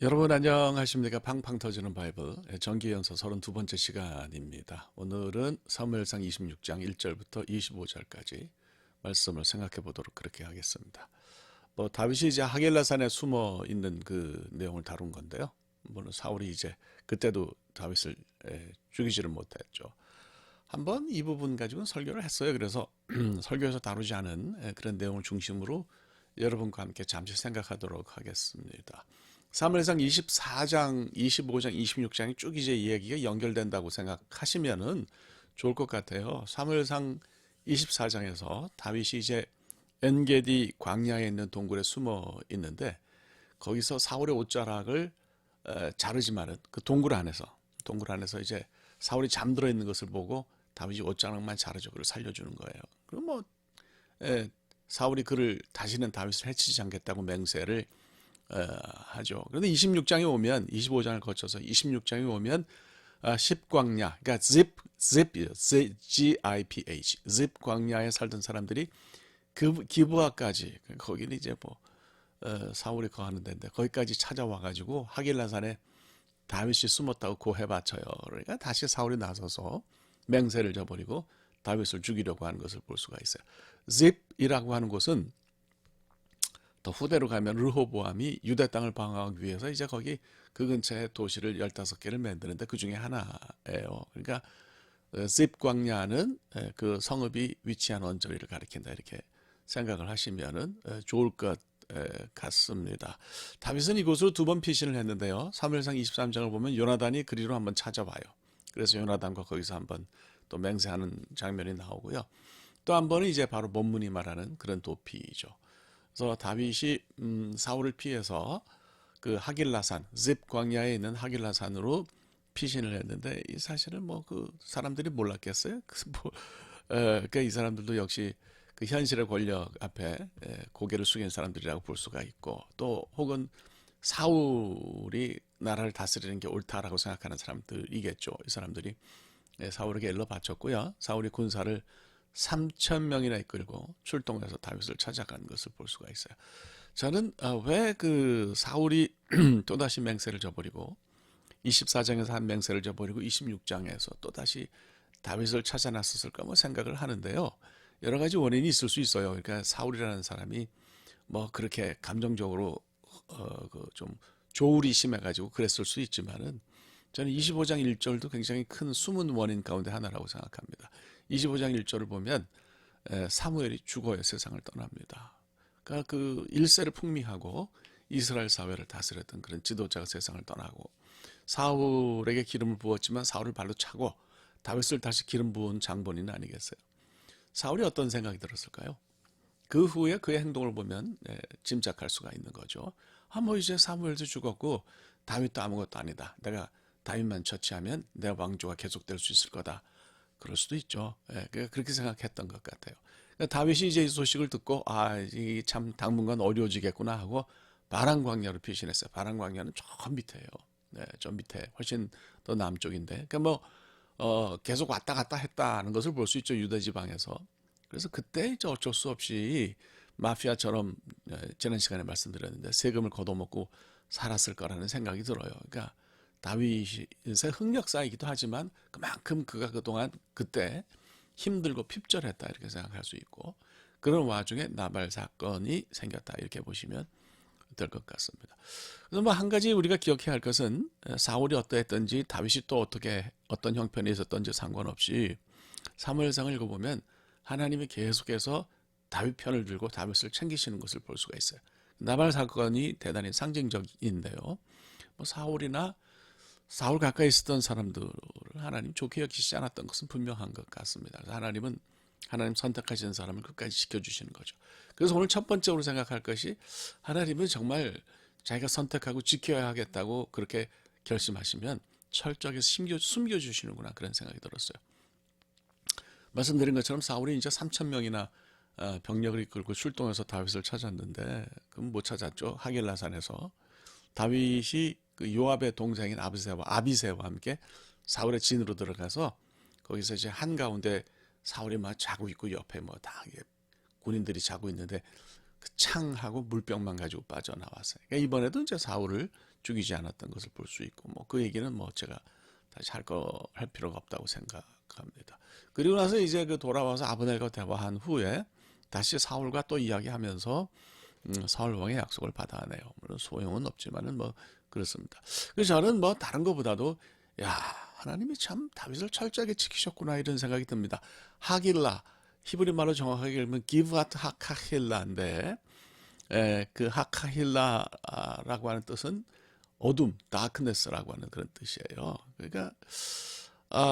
여러분 안녕하십니까? 팡팡 터지는 바이블 정기연서 32번째 시간입니다. 오늘은 사무엘상 26장 1절부터 25절까지 말씀을 생각해 보도록 그렇게 하겠습니다. 다윗이 이제 하겔라산에 숨어 있는 그 내용을 다룬 건데요. 물론 사울이 이제 그때도 다윗을 죽이지를 못했죠. 한번 이 부분 가지고는 설교를 했어요. 그래서 설교에서 다루지 않은 그런 내용을 중심으로 여러분과 함께 잠시 생각하도록 하겠습니다. 사무엘상 24장, 25장, 26장이 쭉 이제 이야기가 연결된다고 생각하시면은 좋을 것 같아요. 사무엘상 24장에서 다윗이 이제 엔게디 광야에 있는 동굴에 숨어 있는데 거기서 사울의 옷자락을 자르지만은 그 동굴 안에서 이제 사울이 잠들어 있는 것을 보고 다윗이 옷자락만 자르죠. 그걸 살려주는 거예요. 그럼 에, 사울이 그를 다시는 다윗을 해치지 않겠다고 맹세를 하죠. 그런데 26장에 오면 25장을 거쳐서 26장에 오면 십광야, 그러니까 G-I-P-H, 집 광야에 살던 사람들이 그 기브아까지 거기는 이제 사울이 거하는 데인데 거기까지 찾아와 가지고 하길라산에 다윗이 숨었다고 고해 바쳐요. 그러니까 다시 사울이 나서서 맹세를 져버리고 다윗을 죽이려고 하는 것을 볼 수가 있어요. 집이라고 하는 곳은 더 후대로 가면 르호보암이 유대 땅을 방어하기 위해서 이제 거기 그 근처에 도시를 15개를 만드는데 그 중에 하나예요. 그러니까 집 광야는 그 성읍이 위치한 언저리를 가리킨다 이렇게 생각을 하시면은 좋을 것 같습니다. 다윗은 이곳으로 두 번 피신을 했는데요. 사무엘상 23장을 보면 요나단이 그리로 한번 찾아와요. 그래서 요나단과 거기서 한번 또 맹세하는 장면이 나오고요. 또 한 번은 이제 바로 본문이 말하는 그런 도피죠. 그래서 다윗이 사울을 피해서 그 하길라산, 집 광야에 있는 하길라산으로 피신을 했는데 이 사실은 그 사람들이 몰랐겠어요. 그러니까 이 사람들도 역시 그 현실의 권력 앞에 고개를 숙인 사람들이라고 볼 수가 있고 또 혹은 사울이 나라를 다스리는 게 옳다라고 생각하는 사람들이겠죠. 이 사람들이 사울에게 일러 바쳤고요. 사울이 군사를 3천 명이나 이끌고 출동해서 다윗을 찾아간 것을 볼 수가 있어요. 저는 왜 그 사울이 또다시 맹세를 져버리고 24장에서 한 맹세를 져버리고 26장에서 또다시 다윗을 찾아 나섰을까 생각을 하는데요. 여러 가지 원인이 있을 수 있어요. 그러니까 사울이라는 사람이 그렇게 감정적으로 좀 조울이 심해가지고 그랬을 수 있지만은 저는 25장 1절도 굉장히 큰 숨은 원인 가운데 하나라고 생각합니다. 25장 1절을 보면 사무엘이 죽어요. 세상을 떠납니다. 그러니까 그 1세를 풍미하고 이스라엘 사회를 다스렸던 그런 지도자가 세상을 떠나고 사울에게 기름을 부었지만 사울을 발로 차고 다윗을 다시 기름 부은 장본인 아니겠어요? 사울이 어떤 생각이 들었을까요? 그 후에 그의 행동을 보면 짐작할 수가 있는 거죠. 이제 사무엘도 죽었고 다윗도 아무것도 아니다. 내가 다윗만 처치하면 내 왕조가 계속될 수 있을 거다. 그럴 수도 있죠. 그렇게 생각했던 것 같아요. 그러니까 다윗이 이제 이 소식을 듣고 이 참 당분간 어려워지겠구나 하고 바란 광야로 피신했어요. 바란 광야는 저 밑에요. 저 밑에 훨씬 더 남쪽인데, 그러니까 계속 왔다 갔다 했다는 것을 볼 수 있죠. 유다 지방에서. 그래서 그때 이제 어쩔 수 없이 마피아처럼 지난 시간에 말씀드렸는데 세금을 걷어먹고 살았을 거라는 생각이 들어요. 그러니까 다윗의 흑역사이기도 하지만 그만큼 그가 그동안 그때 힘들고 핍절했다 이렇게 생각할 수 있고 그런 와중에 나발 사건이 생겼다 이렇게 보시면 될 것 같습니다. 그래서 한 가지 우리가 기억해야 할 것은 사울이 어떠했던지 다윗이 또 어떤 형편이 있었던지 상관없이 사무엘상을 읽어보면 하나님이 계속해서 다윗 편을 들고 다윗을 챙기시는 것을 볼 수가 있어요. 나발 사건이 대단히 상징적인데요. 사울 가까이 있었던 사람들을 하나님 좋게 여기시지 않았던 것은 분명한 것 같습니다. 그래서 하나님 선택하시는 사람을 끝까지 지켜주시는 거죠. 그래서 오늘 첫 번째로 생각할 것이 하나님은 정말 자기가 선택하고 지켜야 하겠다고 그렇게 결심하시면 철저하게 숨겨주시는구나 그런 생각이 들었어요. 말씀드린 것처럼 사울이 이제 3천 명이나 병력을 이끌고 출동해서 다윗을 찾았는데 그럼 못 찾았죠. 하길라산에서 다윗이 그 요압의 동생인 아비새와 함께 사울의 진으로 들어가서 거기서 이제 한가운데 사울이 막 자고 있고 옆에 다 군인들이 자고 있는데 그 창하고 물병만 가지고 빠져나왔어요. 그러니까 이번에도 이제 사울을 죽이지 않았던 것을 볼 수 있고, 뭐 그 얘기는 뭐 제가 다시 할 필요가 없다고 생각합니다. 그리고 나서 이제 그 돌아와서 아브넬과 대화한 후에 다시 사울과 또 이야기하면서 사울 왕의 약속을 받아내요. 물론 소용은 없지만은 뭐 그렇습니다. 그래서 저는 뭐 다른 것보다도 야, 하나님이 참 다윗을 철저하게 지키셨구나 이런 생각이 듭니다. 하길라, 히브리 말로 정확하게 읽으면 기브아트 하카힐라인데, 그 하카힐라라고 하는 뜻은 어둠, 다크네스라고 하는 그런 뜻이에요. 그러니까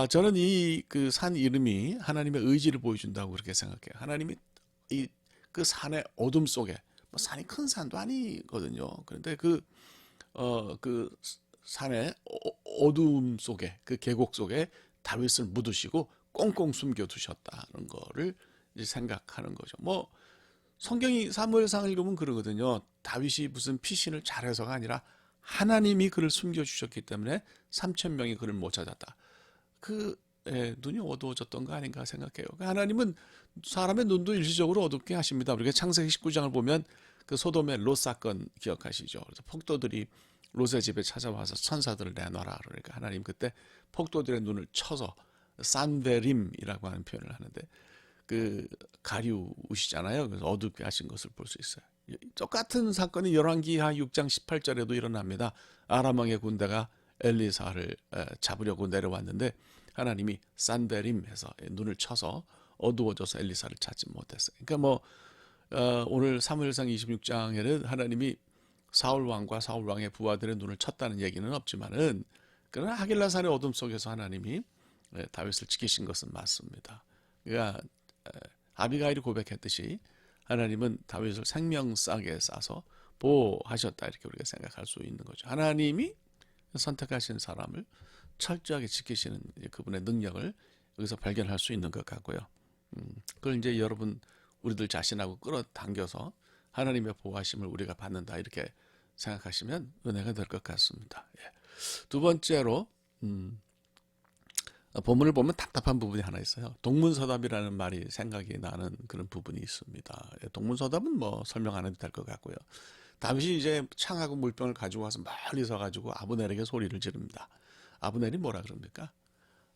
저는 이 그 산 이름이 하나님의 의지를 보여준다고 그렇게 생각해요. 하나님이 이 그 산의 어둠 속에, 뭐 산이 큰 산도 아니거든요. 그런데 그 산의 어둠 속에, 그 계곡 속에 다윗을 묻으시고 꽁꽁 숨겨 두셨다는 거를 이제 생각하는 거죠. 뭐 성경이 사무엘상 읽으면 그러거든요. 다윗이 무슨 피신을 잘해서가 아니라 하나님이 그를 숨겨 주셨기 때문에 3천 명이 그를 못 찾았다. 눈이 어두워졌던 거 아닌가 생각해요. 하나님은 사람의 눈도 일시적으로 어둡게 하십니다. 우리가 창세기 19장을 보면 그 소돔의 롯 사건 기억하시죠? 그래서 폭도들이 롯의 집에 찾아와서 천사들을 내놔라. 그러니까 하나님 그때 폭도들의 눈을 쳐서 산베림이라고 하는 표현을 하는데 그 가리우시잖아요. 그래서 어둡게 하신 것을 볼 수 있어요. 똑같은 사건이 열왕기하 6장 18절에도 일어납니다. 아람 왕의 군대가 엘리사를 잡으려고 내려왔는데 하나님이 산베림 해서 눈을 쳐서 어두워져서 엘리사를 찾지 못했어요. 그러니까 뭐 오늘 사무엘상 26장에는 하나님이 사울 왕과 사울 왕의 부하들의 눈을 쳤다는 얘기는 없지만은 그러나 하길라산의 어둠 속에서 하나님이 다윗을 지키신 것은 맞습니다. 그러니까 아비가일이 고백했듯이 하나님은 다윗을 생명싸게 싸서 보호하셨다 이렇게 우리가 생각할 수 있는 거죠. 하나님이 선택하신 사람을 철저하게 지키시는 그분의 능력을 여기서 발견할 수 있는 것 같고요. 그걸 이제 여러분 우리들 자신하고 끌어당겨서 하나님의 보호하심을 우리가 받는다 이렇게 생각하시면 은혜가 될 것 같습니다. 두 번째로 본문을 보면 답답한 부분이 하나 있어요. 동문서답이라는 말이 생각이 나는 그런 부분이 있습니다. 동문서답은 뭐 설명 안 해도 될 것 같고요. 다윗이 이제 창하고 물병을 가지고 와서 멀리 서가지고 아브넬에게 소리를 지릅니다. 아브넬이 뭐라 그럽니까?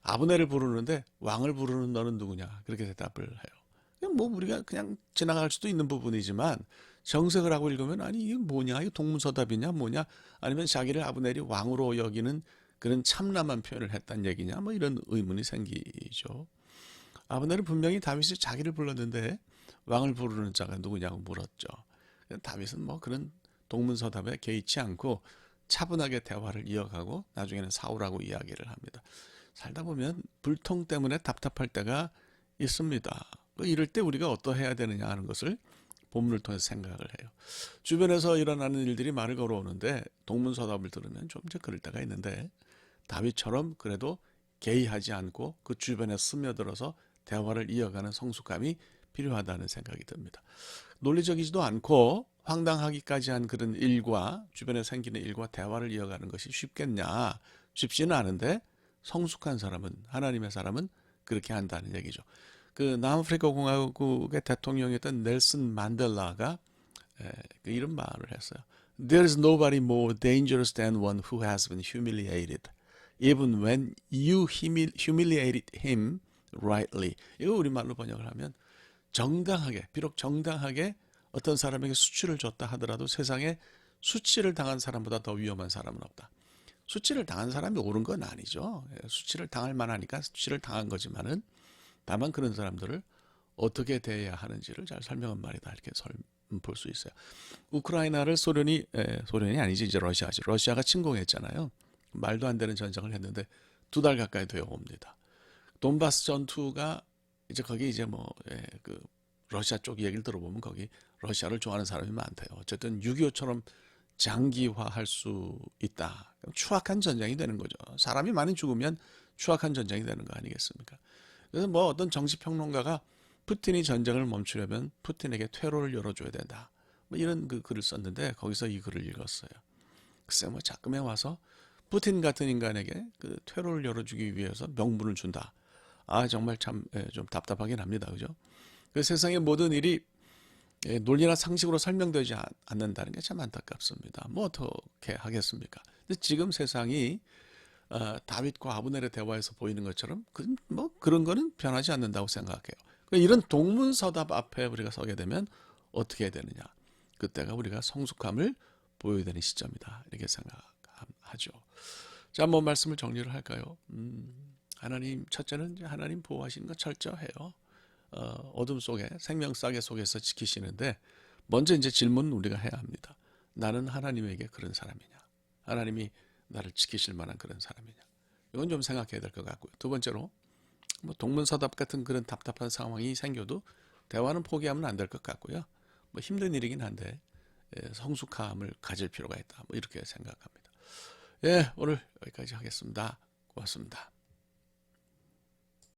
아브넬을 부르는데 왕을 부르는 너는 누구냐? 그렇게 대답을 해요. 그냥 뭐 우리가 그냥 지나갈 수도 있는 부분이지만 정색을 하고 읽으면 아니 이게 뭐냐? 이거 동문서답이냐? 뭐냐? 아니면 자기를 아브넬이 왕으로 여기는 그런 참남한 표현을 했단 얘기냐? 뭐 이런 의문이 생기죠. 아브넬은 분명히 다윗이 자기를 불렀는데 왕을 부르는 자가 누구냐고 물었죠. 다윗은 뭐 그런 동문서답에 개의치 않고 차분하게 대화를 이어가고 나중에는 사울하고 이야기를 합니다. 살다 보면 불통 때문에 답답할 때가 있습니다. 이럴 때 우리가 어떠해야 되느냐 하는 것을 본문을 통해서 생각을 해요. 주변에서 일어나는 일들이 말을 걸어오는데 동문서답을 들으면 좀 이제 그럴 때가 있는데 다윗처럼 그래도 개의하지 않고 그 주변에 스며들어서 대화를 이어가는 성숙함이 필요하다는 생각이 듭니다. 논리적이지도 않고 황당하기까지 한 그런 일과 주변에 생기는 일과 대화를 이어가는 것이 쉽겠냐? 쉽지는 않은데 성숙한 사람은 하나님의 사람은 그렇게 한다는 얘기죠. 그 남아프리카 공화국의 대통령이었던 넬슨 만델라가 그 이런 말을 했어요. There is nobody more dangerous than one who has been humiliated, even when you humiliated him rightly. 이거 우리말로 번역을 하면 정당하게, 비록 정당하게 어떤 사람에게 수치를 줬다 하더라도 세상에 수치를 당한 사람보다 더 위험한 사람은 없다. 수치를 당한 사람이 옳은 건 아니죠. 수치를 당할 만하니까 수치를 당한 거지만은 다만 그런 사람들을 어떻게 대해야 하는지를 잘 설명한 말이다 이렇게 볼 수 있어요. 우크라이나를 소련이 아니지 이제 러시아지. 러시아가 침공했잖아요. 말도 안 되는 전쟁을 했는데 2달 가까이 되어 옵니다. 돈바스 전투가 이제 거기 이제 그 러시아 쪽 얘기를 들어보면 거기 러시아를 좋아하는 사람이 많대요. 어쨌든 6.25처럼 장기화할 수 있다. 추악한 전쟁이 되는 거죠. 사람이 많이 죽으면 추악한 전쟁이 되는 거 아니겠습니까? 그래서 뭐 어떤 정치평론가가 푸틴이 전쟁을 멈추려면 푸틴에게 퇴로를 열어줘야 된다. 뭐 이런 그 글을 썼는데 거기서 이 글을 읽었어요. 글쎄 뭐 자금에 와서 푸틴 같은 인간에게 그 퇴로를 열어주기 위해서 명분을 준다. 아 정말 참 좀 답답하긴 합니다. 그죠? 그 세상의 모든 일이 논리나 상식으로 설명되지 않는다는 게 참 안타깝습니다. 뭐 어떻게 하겠습니까? 근데 지금 세상이 다윗과 아브넬의 대화에서 보이는 것처럼 뭐 그런 거는 변하지 않는다고 생각해요. 이런 동문서답 앞에 우리가 서게 되면 어떻게 해야 되느냐? 그때가 우리가 성숙함을 보여야 되는 시점이다. 이렇게 생각하죠. 자, 한번 말씀을 정리를 할까요? 하나님, 첫째는 이제 하나님 보호하시는 거 철저해요. 어둠 속에 생명 싸개 속에서 지키시는데 먼저 이제 질문 우리가 해야 합니다. 나는 하나님에게 그런 사람이냐? 하나님이 나를 지키실 만한 그런 사람이냐? 이건 좀 생각해야 될 것 같고요. 두 번째로 뭐 동문서답 같은 그런 답답한 상황이 생겨도 대화는 포기하면 안 될 것 같고요. 뭐 힘든 일이긴 한데 성숙함을 가질 필요가 있다. 뭐 이렇게 생각합니다. 예, 오늘 여기까지 하겠습니다. 고맙습니다.